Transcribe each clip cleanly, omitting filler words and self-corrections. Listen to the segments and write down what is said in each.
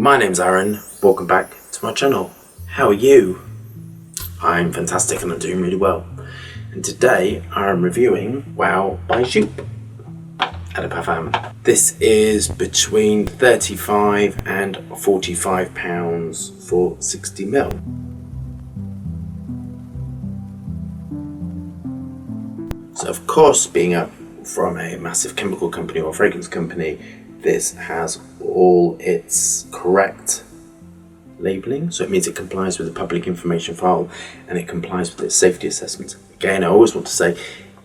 My name's Aaron, welcome back to my channel. How are you? I'm fantastic and I'm doing really well. And today I'm reviewing Wow by Joop at a Parfum. This is between 35 and 45 pounds for 60ml. So of course, being from a massive chemical company or fragrance company, this has all its correct labelling, so it means it complies with the public information file and it complies with its safety assessment. Again, I always want to say,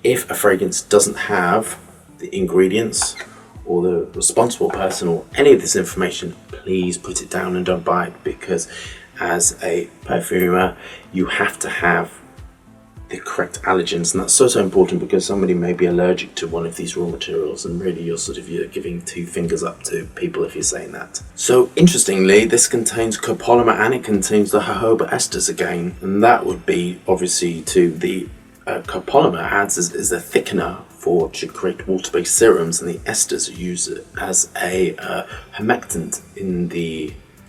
if a fragrance doesn't have the ingredients or the responsible person or any of this information, please put it down and don't buy it, because as a perfumer you have to have the correct allergens, and that's so important, because somebody may be allergic to one of these raw materials, and really you're giving two fingers up to people if you're saying that. So interestingly, this contains copolymer and it contains the jojoba esters again, and that would be obviously to the copolymer adds as a thickener to create water-based serums, and the esters are used as a humectant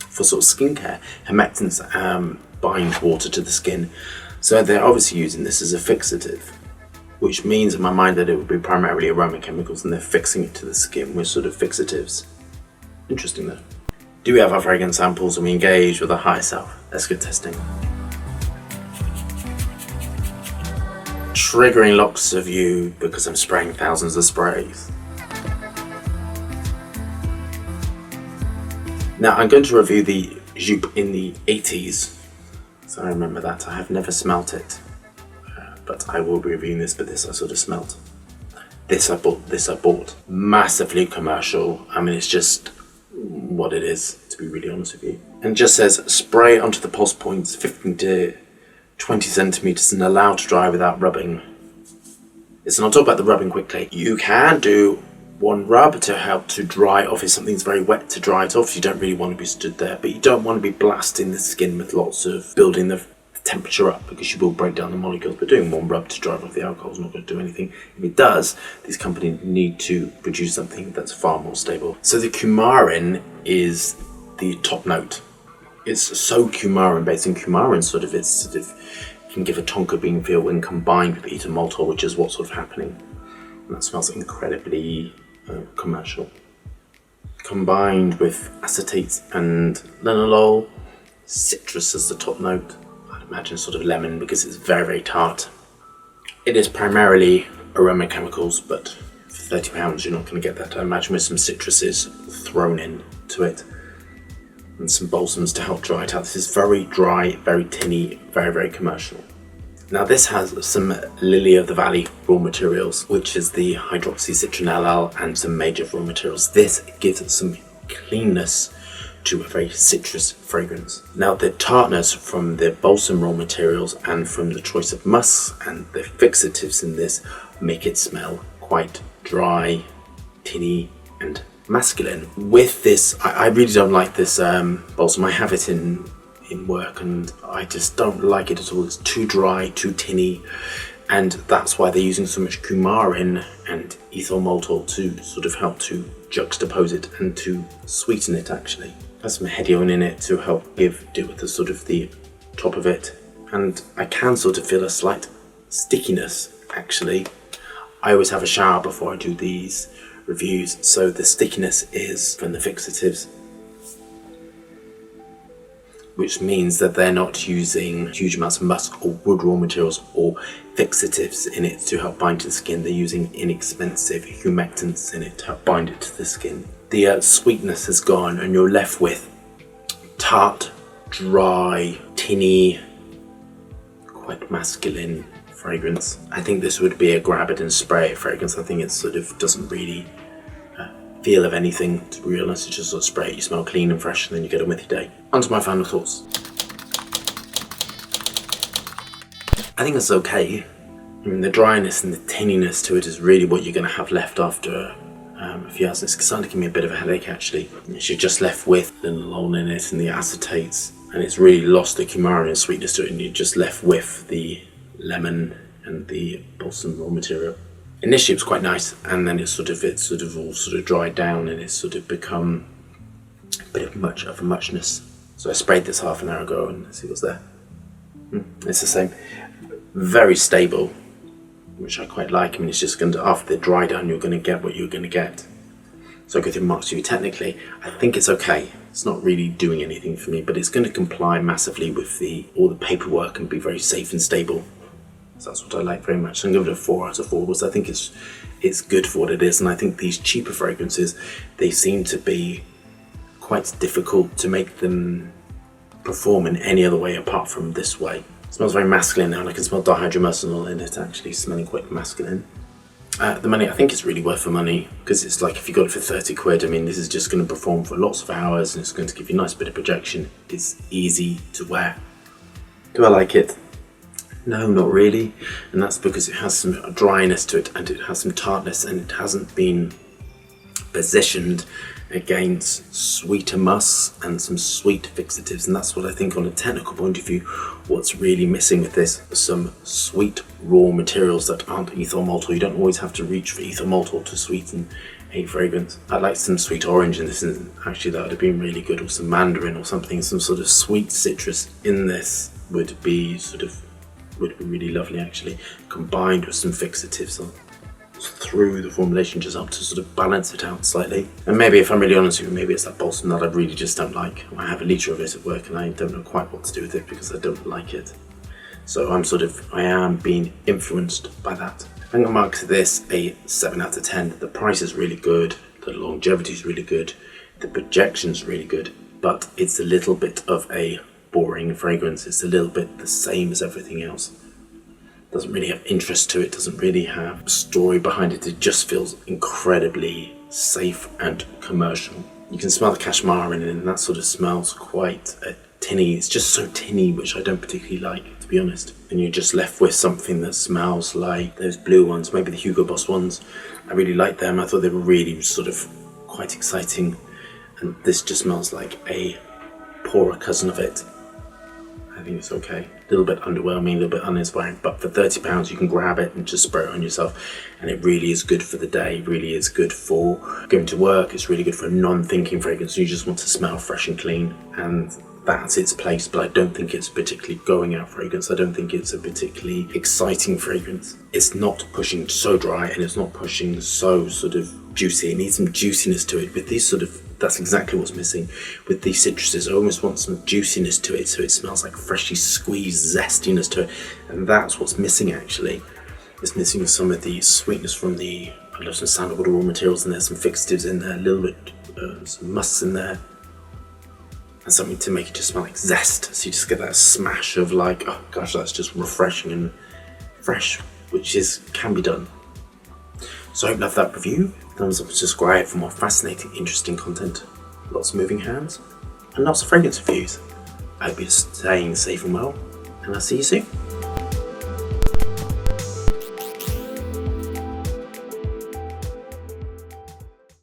for sort of skincare. Humectants bind water to the skin. So they're obviously using this as a fixative, which means in my mind that it would be primarily aroma chemicals, and they're fixing it to the skin with sort of fixatives. Interesting though. Do we have our fragrance samples and we engage with our higher self? Let's get testing. Triggering lots of you because I'm spraying thousands of sprays. Now I'm going to review the Joop in the 80s. So I remember that. I have never smelt it, but I will be reviewing this, but this I sort of smelt. This I bought. Massively commercial. I mean, it's just what it is, to be really honest with you. And it just says, spray onto the pulse points 15 to 20 centimeters and allow to dry without rubbing. It's not talk about the rubbing quickly. You can do one rub to help to dry off if something's very wet, to dry it off. You don't really want to be stood there, but you don't want to be blasting the skin with lots of building the temperature up, because you will break down the molecules. But doing one rub to drive off the alcohol is not going to do anything. If it does, these companies need to produce something that's far more stable. So the coumarin is the top note. It's so coumarin based, and coumarin can give a tonka bean feel when combined with ethyl maltol, which is what's sort of happening. And that smells incredibly commercial. Combined with acetates and linalool, citrus as the top note. I'd imagine sort of lemon, because it's very, very tart. It is primarily aroma chemicals, but for £30 you're not going to get that. I imagine with some citruses thrown in to it and some balsams to help dry it out. This is very dry, very tinny, very, very commercial. Now this has some lily of the valley raw materials, which is the hydroxycitronellal, and some major raw materials. This gives some cleanness to a very citrus fragrance. Now the tartness from the balsam raw materials and from the choice of musks and the fixatives in this make it smell quite dry, tinny and masculine. With this, I really don't like this balsam. I have it in work and I just don't like it at all. It's too dry, too tinny, and that's why they're using so much coumarin and ethyl maltol to sort of help to juxtapose it and to sweeten it. Actually has some hedione in it to help deal with the sort of the top of it, and I can sort of feel a slight stickiness. Actually, I always have a shower before I do these reviews, so the stickiness is from the fixatives, which means that they're not using huge amounts of musk or wood raw materials or fixatives in it to help bind to the skin. They're using inexpensive humectants in it to help bind it to the skin. The sweetness has gone and you're left with tart, dry, tinny, quite masculine fragrance. I think this would be a grab it and spray it fragrance. I think it sort of doesn't really feel of anything, to be honest. It's just sort of spray it, you smell clean and fresh, and then you get on with your day. On to my final thoughts. I think it's okay. I mean, the dryness and the tinniness to it is really what you're going to have left after a few hours. It's starting to give me a bit of a headache actually. You're just left with the linalool in it and the acetates, and it's really lost the coumarin and sweetness to it, and you're just left with the lemon and the balsam raw material. Initially it was quite nice, and then it sort of all dried down and it's sort of become bit of a muchness. So I sprayed this half an hour ago and see what's there. It's the same. Very stable, which I quite like. I mean, it's just going to, after the dry down, you're going to get what you're going to get. So I go through Mark's review. Technically, I think it's okay. It's not really doing anything for me, but it's going to comply massively with all the paperwork and be very safe and stable. So that's what I like very much. So I'm going to give it a 4 out of 4 because I think it's good for what it is. And I think these cheaper fragrances, they seem to be quite difficult to make them perform in any other way apart from this way. It smells very masculine now, and I can smell dihydromercenol in it, actually smelling quite masculine. The money, I think it's really worth the money, because it's like if you got it for 30 quid, I mean, this is just going to perform for lots of hours and it's going to give you a nice bit of projection. It's easy to wear. Do I like it? No, not really. And that's because it has some dryness to it and it has some tartness, and it hasn't been positioned against sweeter musks and some sweet fixatives, and that's what I think on a technical point of view what's really missing with this. Some sweet raw materials that aren't ethyl maltol. You don't always have to reach for ethyl maltol to sweeten a fragrance. I'd like some sweet orange in this, and actually that would have been really good, or some mandarin or something. Some sort of sweet citrus in this would be really lovely, actually, combined with some fixatives through the formulation, just help to sort of balance it out slightly. And maybe, if I'm really honest with you, maybe it's that balsam that I really just don't like. I have a litre of it at work and I don't know quite what to do with it because I don't like it. So I am being influenced by that. I'm gonna mark this a 7 out of 10. The price is really good, the longevity is really good, the projection's really good, but it's a little bit of a boring fragrance. It's a little bit the same as everything else. Doesn't really have interest to it, doesn't really have a story behind it. It just feels incredibly safe and commercial. You can smell the cashmere in it, and that sort of smells quite tinny. It's just so tinny, which I don't particularly like, to be honest. And you're just left with something that smells like those blue ones, maybe the Hugo Boss ones. I really like them. I thought they were really sort of quite exciting. And this just smells like a poorer cousin of it. I think it's okay. A little bit underwhelming, a little bit uninspiring, but for £30 you can grab it and just spray it on yourself, and it really is good for the day, really is good for going to work. It's really good for a non-thinking fragrance. You just want to smell fresh and clean, and that's its place. But I don't think it's a particularly going out fragrance. I don't think it's a particularly exciting fragrance. It's not pushing so dry, and it's not pushing so sort of juicy. It needs some juiciness to it. With these that's exactly what's missing with these citruses. I almost want some juiciness to it, so it smells like freshly squeezed zestiness to it, and that's what's missing actually. It's missing some of the sweetness from I love some sandalwood raw materials in there, some fixatives in there, a little bit, some musks in there, and something to make it just smell like zest. So you just get that smash of like, oh gosh, that's just refreshing and fresh, which can be done. So I hope you loved that review. Thumbs up and subscribe for more fascinating, interesting content. Lots of moving hands and lots of fragrance reviews. I hope you're staying safe and well, and I'll see you soon.